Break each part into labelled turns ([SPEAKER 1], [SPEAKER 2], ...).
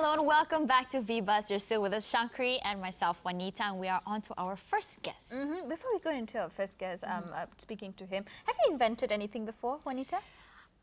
[SPEAKER 1] Hello and welcome back to VBuzz. You're still with us, Shankri, and myself, Juanita, and we are on to our first guest.
[SPEAKER 2] Before we go into our first guest, speaking to him, have you invented anything before, Juanita?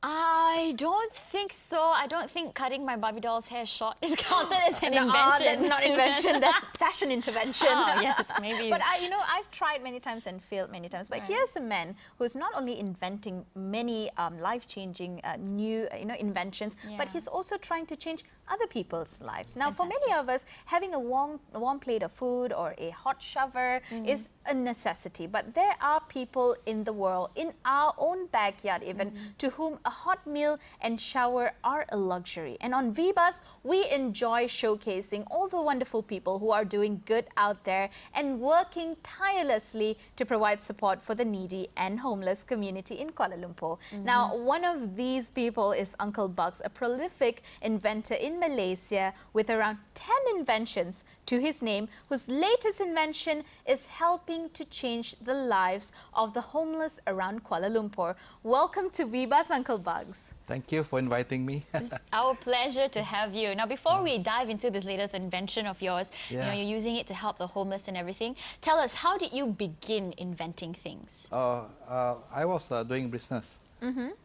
[SPEAKER 1] I don't think so. I don't think cutting my Barbie doll's hair short is counted as an invention.
[SPEAKER 2] That's not invention, that's fashion intervention.
[SPEAKER 1] Oh, yes, maybe.
[SPEAKER 2] But I've tried many times and failed many times. But here's a man who's not only inventing many life-changing new inventions, but he's also trying to change other people's lives. Now, for many of us, having a warm plate of food or a hot shower is a necessity. But there are people in the world, in our own backyard even, to whom a hot meal and shower are a luxury. And on VBuzz, we enjoy showcasing all the wonderful people who are doing good out there and working tirelessly to provide support for the needy and homeless community in Kuala Lumpur. Now, one of these people is Uncle Bugs, a prolific inventor in Malaysia with around 10 inventions to his name, whose latest invention is helping to change the lives of the homeless around Kuala Lumpur. Welcome to VBuzz, Uncle Bugs.
[SPEAKER 3] Thank you for inviting me.
[SPEAKER 1] It's our pleasure to have you. Now, before we dive into this latest invention of yours, you're using it to help the homeless and everything. Tell us, how did you begin inventing things?
[SPEAKER 3] I was doing business,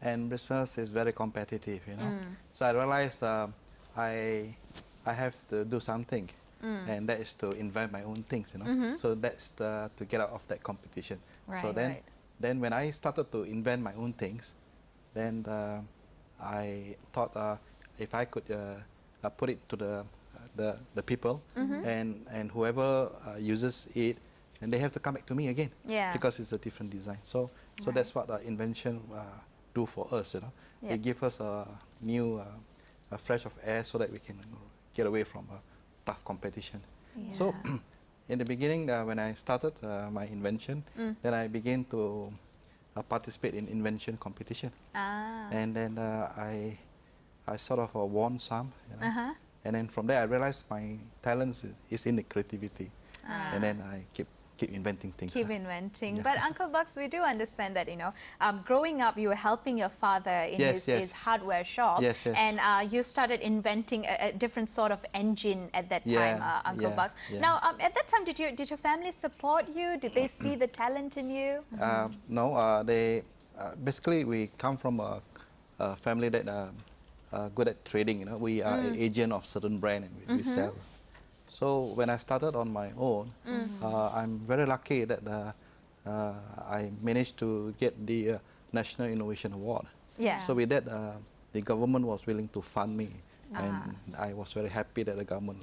[SPEAKER 3] and business is very competitive, So I realized I have to do something, and that is to invent my own things, So that's to get out of that competition. So then when I started to invent my own things, then I thought if I could put it to the people, and whoever uses it, and they have to come back to me again, because it's a different design. So that's what invention do for us, It gives us a new, a fresh of air, so that we can get away from a tough competition. So in the beginning, when I started my invention, then I began to participate in invention competition, and then I sort of won some, and then from there I realized my talent is in the creativity, and then I keep inventing things.
[SPEAKER 2] Keep inventing. But Uncle Bugs, we do understand that growing up you were helping your father in his hardware shop, and you started inventing a different sort of engine at that time, Uncle Bugs. Now, at that time, did your family support you? Did they see the talent in you?
[SPEAKER 3] No, they basically we come from a family that good at trading. We are an agent of certain brand, and we sell. So when I started on my own, I'm very lucky that I managed to get the National Innovation Award. So with that, the government was willing to fund me, and I was very happy that the government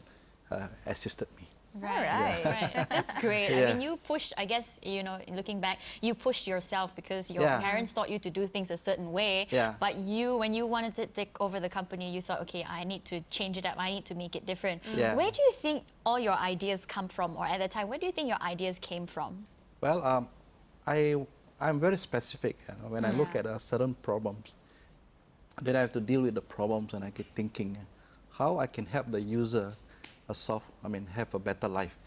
[SPEAKER 3] assisted me.
[SPEAKER 1] Right. That's great. I mean, you pushed, I guess, looking back, you pushed yourself because your parents taught you to do things a certain way. But when you wanted to take over the company, you thought, okay, I need to change it up. I need to make it different. Where do you think all your ideas come from? Or at the time, where do you think your ideas came from?
[SPEAKER 3] Well, I'm very specific. When I look at certain problems, then I have to deal with the problems, and I get thinking how I can help the user have a better life,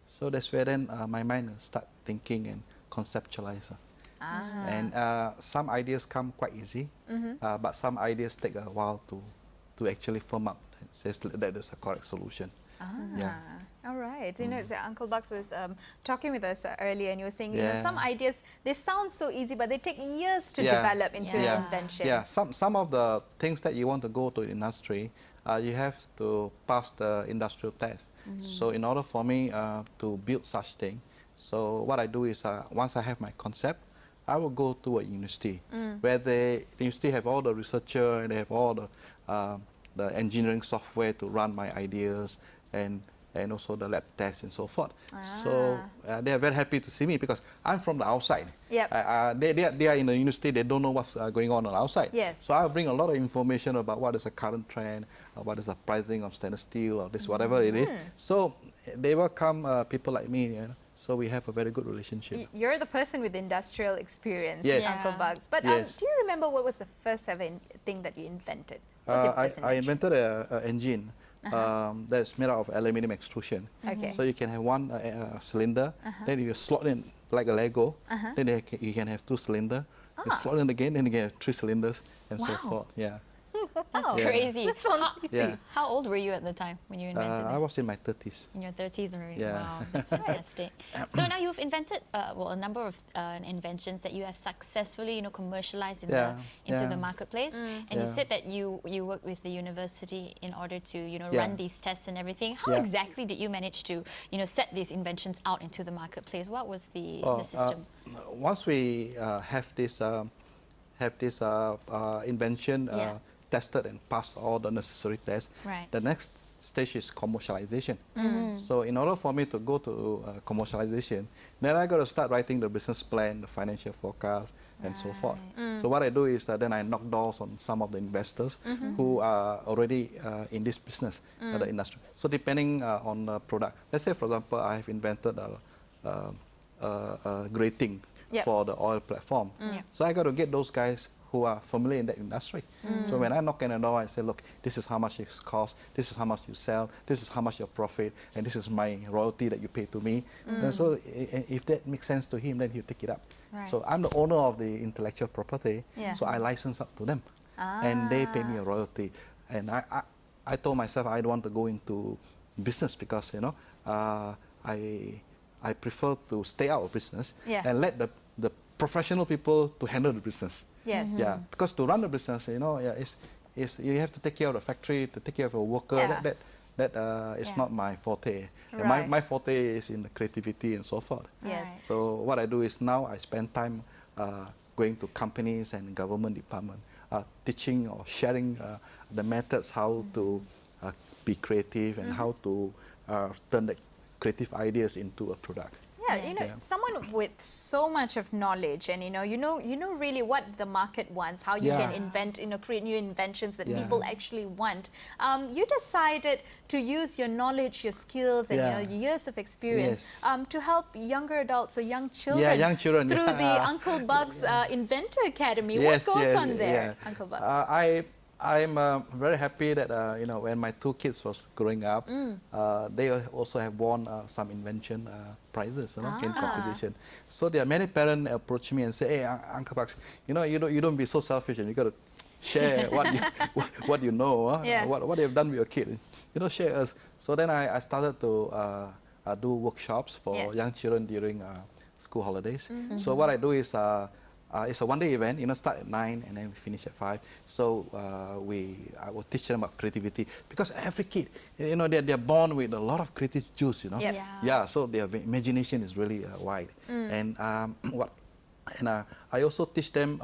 [SPEAKER 3] So that's where then my mind start thinking and conceptualize. And some ideas come quite easy, but some ideas take a while to actually firm up and says that is a correct solution.
[SPEAKER 2] All right. So Uncle Bugs was talking with us earlier, and you were saying, some ideas, they sound so easy, but they take years to develop into an invention.
[SPEAKER 3] Some of the things that you want to go to the industry, you have to pass the industrial test. So in order for me to build such thing, so what I do is once I have my concept, I will go to a university where the university have all the researcher, and they have all the engineering software to run my ideas, and also the lab tests and so forth. So they are very happy to see me because I'm from the outside. They are in the university, they don't know what's going on the outside. So I bring a lot of information about what is the current trend, what is the pricing of stainless steel, or this whatever it is. So they welcome people like me. So we have a very good relationship.
[SPEAKER 2] You're the person with industrial experience, Uncle Bugs. But do you remember what was the first ever thing that you invented?
[SPEAKER 3] I invented an engine that's made out of aluminum extrusion. So you can have one cylinder, then you slot in like a Lego, then you can have 2 cylinders, you slot in again, then you can have 3 cylinders, and so forth.
[SPEAKER 1] That's crazy.
[SPEAKER 2] That sounds easy.
[SPEAKER 1] How old were you at the time when you invented
[SPEAKER 3] I
[SPEAKER 1] it?
[SPEAKER 3] was in my 30s.
[SPEAKER 1] In your 30s already?
[SPEAKER 3] Yeah.
[SPEAKER 1] Wow, that's fantastic. So now you've invented a number of inventions that you have successfully commercialized into the marketplace. And you said that you worked with the university in order to run these tests and everything. How exactly did you manage to set these inventions out into the marketplace? What was the system?
[SPEAKER 3] Once we have this invention tested and passed all the necessary tests, the next stage is commercialization. So in order for me to go to commercialization, then I got to start writing the business plan, the financial forecast, and so forth. So what I do is then I knock doors on some of the investors who are already in this business, the industry. So depending on the product, let's say for example, I have invented a grating for the oil platform. So I got to get those guys who are familiar in that industry. So when I knock on the door, I say, look, this is how much it costs, this is how much you sell, this is how much your profit, and this is my royalty that you pay to me. And so if that makes sense to him, then he'll take it up. So I'm the owner of the intellectual property, so I license up to them. And they pay me a royalty. And I told myself I don't want to go into business because, I prefer to stay out of business and let the professional people to handle the business.
[SPEAKER 2] Yes.
[SPEAKER 3] Yeah, because to run the business, you have to take care of the factory, to take care of a worker. That is not my forte. My forte is in the creativity and so forth.
[SPEAKER 2] Yes.
[SPEAKER 3] So what I do is now I spend time going to companies and government department, teaching or sharing the methods how to be creative and how to turn the creative ideas into a product.
[SPEAKER 2] Yeah, someone with so much of knowledge, and you know really what the market wants, how you can invent, create new inventions that people actually want. You decided to use your knowledge, your skills, and your years of experience to help younger adults or young children, through the Uncle Bugs Inventor Academy. What goes on there, Uncle Bugs?
[SPEAKER 3] I'm very happy that when my two kids was growing up, they also have won some invention prizes in competition. So there are many parents approach me and say, "Hey, Uncle Bugs, you don't be so selfish, and you got to share what you know, what you've done with your kid. Share us." So then I started to do workshops for young children during school holidays. So what I do is it's a one-day event, start at 9 and then we finish at 5. So I will teach them about creativity because every kid, they're born with a lot of creative juice, so their imagination is really wide. And I also teach them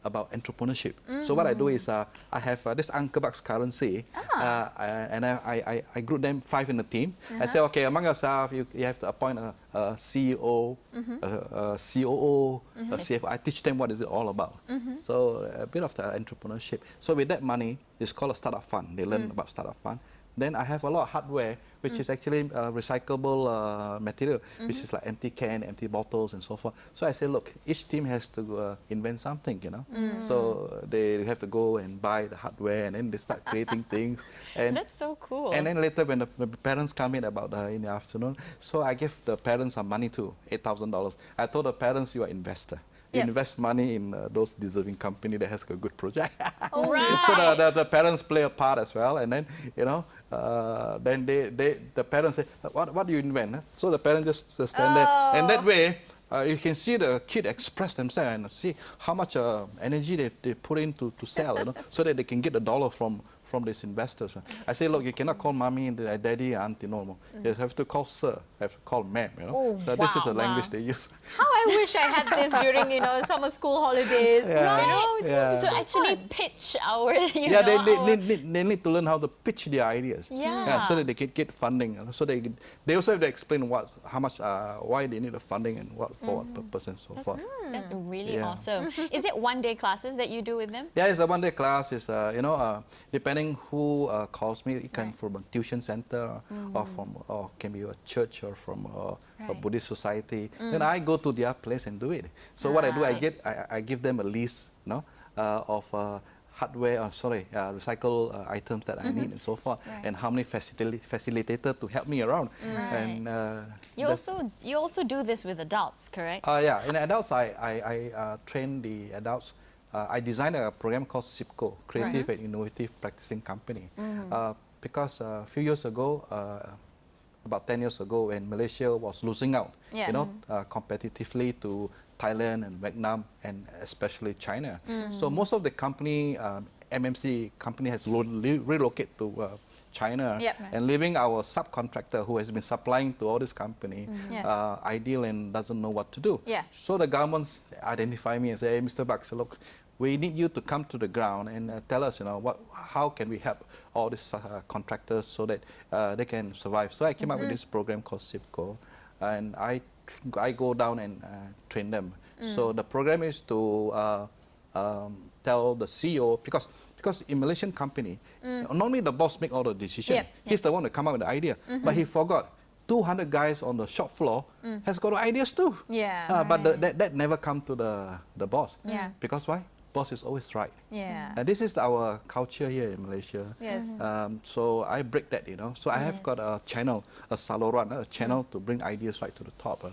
[SPEAKER 3] about entrepreneurship. So what I do is I have this Uncle Bugs currency, and I group them 5 in a team. I say, okay, among yourself, you have to appoint a CEO, a COO, a CFO. I teach them what is it all about. So a bit of the entrepreneurship. So with that money, it's called a startup fund. They learn about startup fund. Then I have a lot of hardware, which is actually recyclable material, which is like empty can, empty bottles, and so forth. So I say, look, each team has to invent something, So they have to go and buy the hardware, and then they start creating things. And
[SPEAKER 1] that's so cool.
[SPEAKER 3] And then later, when the parents come in in the afternoon, so I give the parents some money too, $8,000. I told the parents, you are investor. Invest money in those deserving company that has a good project. So the parents play a part as well, and then then the parents say, what do you invent? So the parents just stand there, and that way you can see the kid express themselves and see how much energy they put in to sell, so that they can get a dollar from these investors. I say, look, you cannot call mommy and daddy and auntie normal. You have to call sir, have to call ma'am, So this is the language they use.
[SPEAKER 2] How I wish I had this during, summer school holidays.
[SPEAKER 1] To actually pitch our,
[SPEAKER 3] they need to learn how to pitch their ideas. So that they can get funding. So they also have to explain how much, why they need the funding and what for what purpose and so forth.
[SPEAKER 1] That's really awesome. Is it one-day classes that you do with them?
[SPEAKER 3] Yeah, it's a one-day class. It's depending who calls me, it can from a tuition center or can be a church or from a Buddhist society. Then I go to their place and do it. So what I do, I give them a list, of hardware, recycle items that I need and so forth, and how many facilitators to help me around. And
[SPEAKER 1] you also do this with adults, correct?
[SPEAKER 3] In adults, I train the adults I designed a program called CIPCO, Creative and Innovative Practicing Company, because a few years ago, about 10 years ago, when Malaysia was losing out, competitively to Thailand and Vietnam and especially China. So most of the company, MMC company, has relocated to China and leaving our subcontractor who has been supplying to all this company ideal and doesn't know what to do. So the governments identify me and say, hey, Mr. Bugs, look, we need you to come to the ground and tell us, how can we help all these contractors so that they can survive. So I came up with this program called CIPCO, and I go down and train them. So the program is to tell the CEO, because in Malaysian company, normally the boss make all the decision. He's the one to come up with the idea, but he forgot 200 guys on the shop floor has got ideas too. But that never come to the boss. Because why? Boss is always right. And this is our culture here in Malaysia. So I break that, So I have got a channel, a saluran, a channel to bring ideas right to the top,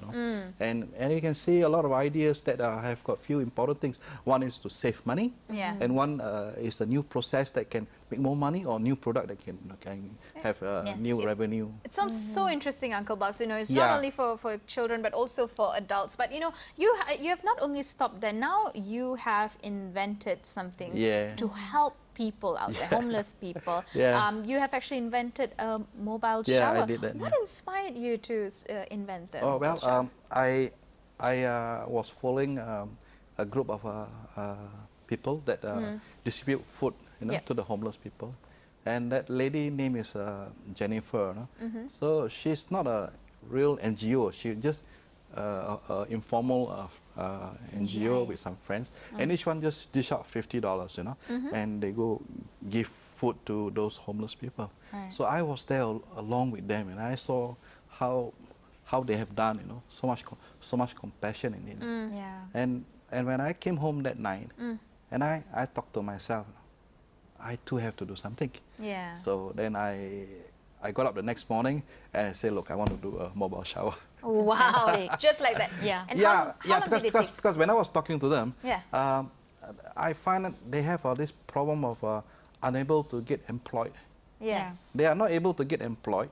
[SPEAKER 3] And you can see a lot of ideas that have got few important things. One is to save money, and one is a new process that can make more money, or new product that can have new revenue.
[SPEAKER 2] It sounds so interesting, Uncle Bugs. It's not only for children but also for adults. But you have not only stopped there. Now you have invented something to help people out there, homeless people. You have actually invented a mobile shower.
[SPEAKER 3] I did that.
[SPEAKER 2] What inspired you to invent the
[SPEAKER 3] mobile
[SPEAKER 2] shower?
[SPEAKER 3] I was following a group of people that distribute food to the homeless people. And that lady name is Jennifer. So she's not a real NGO. She just informal NGO with some friends, and each one just dish out $50, and they go give food to those homeless people. So I was there along with them, and I saw how they have done, so much compassion in it. And when I came home that night, and I talked to myself, I too have to do something. So then I got up the next morning and I said, look, I want to do a mobile shower.
[SPEAKER 2] Wow, just like that. And how long did it take?
[SPEAKER 3] Because when I was talking to them, I find that they have this problem of unable to get employed. They are not able to get employed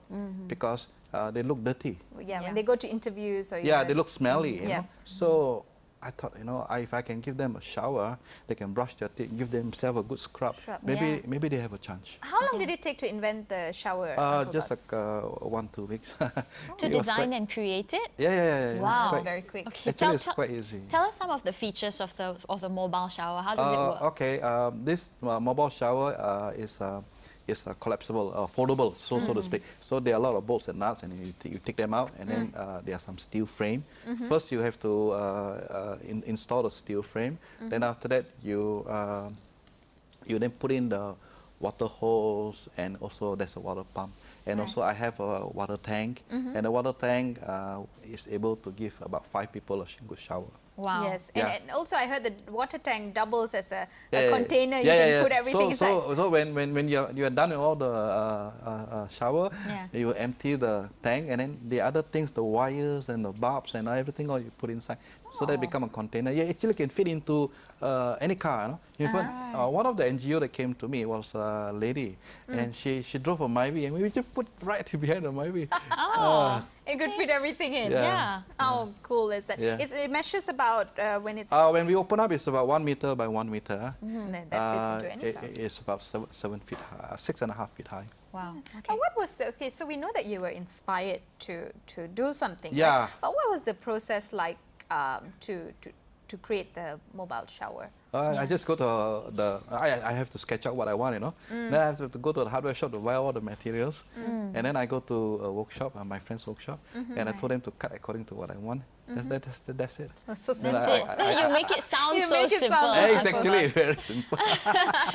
[SPEAKER 3] because they look dirty.
[SPEAKER 2] When they go to interviews, or
[SPEAKER 3] they look smelly. So I thought, if I can give them a shower, they can brush their teeth, give themselves a good scrub. Maybe they have a chance.
[SPEAKER 2] How long did it take to invent the shower?
[SPEAKER 3] Just like 1-2 weeks.
[SPEAKER 1] To design and create it?
[SPEAKER 2] Wow, it's very quick.
[SPEAKER 1] Okay,
[SPEAKER 3] actually, it's quite easy.
[SPEAKER 1] Tell us some of the features of the mobile shower. How does it work?
[SPEAKER 3] Okay, this mobile shower is collapsible, foldable, so to speak. So there are a lot of bolts and nuts, and you take them out, and then there are some steel frame. First, you have to install the steel frame. Then after that, you then put in the water hose, and also there's a water pump. And also I have a water tank, and the water tank is able to give about 5 people a good shower.
[SPEAKER 1] Wow.
[SPEAKER 2] Yes, and also I heard the water tank doubles as a container. You can put everything inside.
[SPEAKER 3] So when you are done with all the shower, you empty the tank, and then the other things, the wires and the bulbs and everything, all you put inside. So they become a container. You actually can fit into any car. One of the NGO that came to me was a lady, and she drove a Myvi, and we just put right behind the Myvi.
[SPEAKER 2] It could fit everything in. How cool is that? It measures about when it's...
[SPEAKER 3] when we open up, it's about 1 meter by 1 meter.
[SPEAKER 2] That fits into any car.
[SPEAKER 3] It's about 7 feet high, 6.5 feet high.
[SPEAKER 2] Wow. Okay. What was the... Okay, so we know that you were inspired to do something.
[SPEAKER 3] Yeah.
[SPEAKER 2] Right? But what was the process like to create the mobile shower?
[SPEAKER 3] I just go to I have to sketch out what I want, Then I have to go to the hardware shop to buy all the materials. And then I go to a workshop, my friend's workshop, and I told them to cut according to what I want. That's it.
[SPEAKER 2] Oh, so simple.
[SPEAKER 1] You make it sound so simple.
[SPEAKER 3] Exactly, very simple.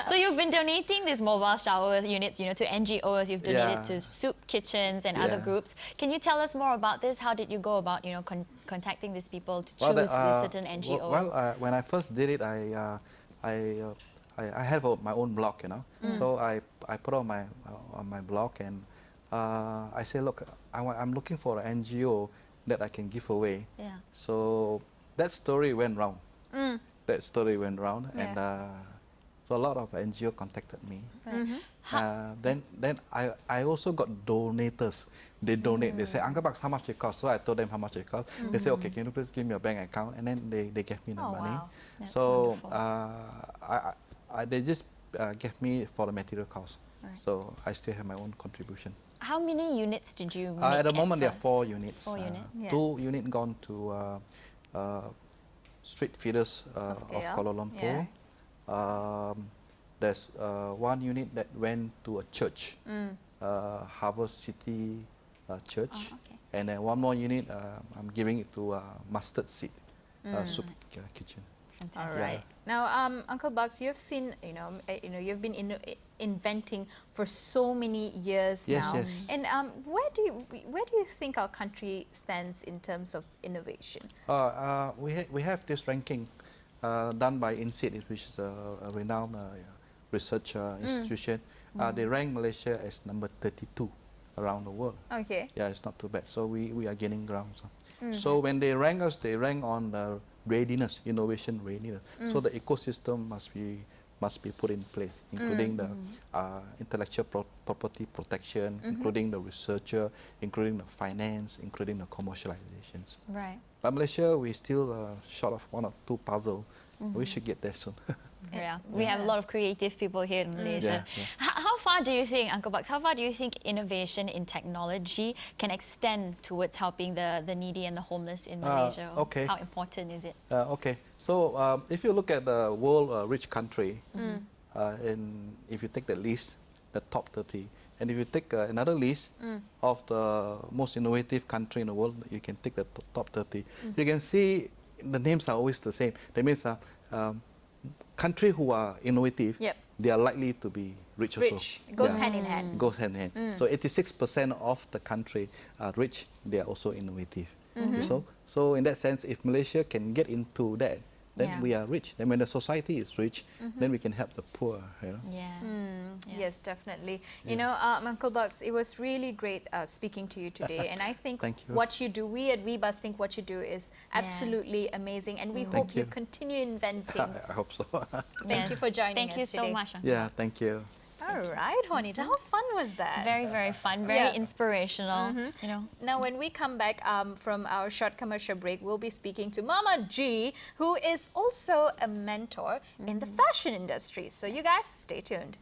[SPEAKER 1] So you've been donating these mobile shower units, to NGOs. You've donated to soup kitchens and other groups. Can you tell us more about this? How did you go about, contacting these people to choose these certain NGOs?
[SPEAKER 3] Well, when I first did it, I have my own blog, So I put on my blog, and I say, look, I'm looking for an NGO that I can give away. So that story went round. that story went around, and so a lot of NGO contacted me. Then I also got donators. They donate. They say, Uncle Bugs, how much it costs? So I told them how much it costs. They say, okay, can you please give me your bank account? And then they gave me the money.
[SPEAKER 2] Wow.
[SPEAKER 3] So they just gave me for the material cost. So I still have my own contribution.
[SPEAKER 1] How many units did you make
[SPEAKER 3] at the moment, there are
[SPEAKER 1] first?
[SPEAKER 3] 4 units.
[SPEAKER 1] 4 units?
[SPEAKER 2] Yes.
[SPEAKER 3] 2 units gone to street feeders of Kuala Lumpur. There's 1 unit that went to a church, Harbour City Church. And then 1 more unit, I'm giving it to Mustard Seed Soup Kitchen.
[SPEAKER 2] All right. Now, Uncle Bugs, you've seen, you've been inventing for so many years now.
[SPEAKER 3] Yes.
[SPEAKER 2] And where do you think our country stands in terms of innovation?
[SPEAKER 3] We have this ranking done by INSEAD, which is a renowned research institution. They rank Malaysia as number 32 around the world.
[SPEAKER 2] Okay.
[SPEAKER 3] Yeah, it's not too bad. So we are gaining ground. So when they rank us, they rank on readiness, innovation readiness. So the ecosystem must be put in place, including the intellectual property protection, including the researcher, including the finance, including the commercializations.
[SPEAKER 1] Right.
[SPEAKER 3] But Malaysia, we still short of 1 or 2 puzzles. We should get there soon.
[SPEAKER 1] We have a lot of creative people here in Malaysia. How far do you think, Uncle Bugs, how far do you think innovation in technology can extend towards helping the needy and the homeless in Malaysia?
[SPEAKER 3] Okay.
[SPEAKER 1] How important is it?
[SPEAKER 3] Okay. So if you look at the world rich country, and if you take the list, the top 30, and if you take another list of the most innovative country in the world, you can take the top 30. You can see the names are always the same. That means countries who are innovative, they are likely to be rich also.
[SPEAKER 2] It goes hand in hand.
[SPEAKER 3] It goes hand in hand. So 86% of the country are rich, they are also innovative. So in that sense, if Malaysia can get into that, then we are rich. Then when the society is rich, then we can help the poor.
[SPEAKER 2] Yes, definitely. You know, Uncle Bugs, it was really great speaking to you today. And I think what you do, we at WeBuzz think what you do is absolutely amazing. And we hope you continue inventing.
[SPEAKER 3] I hope so.
[SPEAKER 2] Thank you for joining us
[SPEAKER 1] today. Thank you so much.
[SPEAKER 3] Yeah, thank you.
[SPEAKER 2] All right, Juanita, how fun was that?
[SPEAKER 1] Very, very fun, very inspirational. You know.
[SPEAKER 2] Now, when we come back from our short commercial break, we'll be speaking to Mama G, who is also a mentor in the fashion industry. So you guys stay tuned.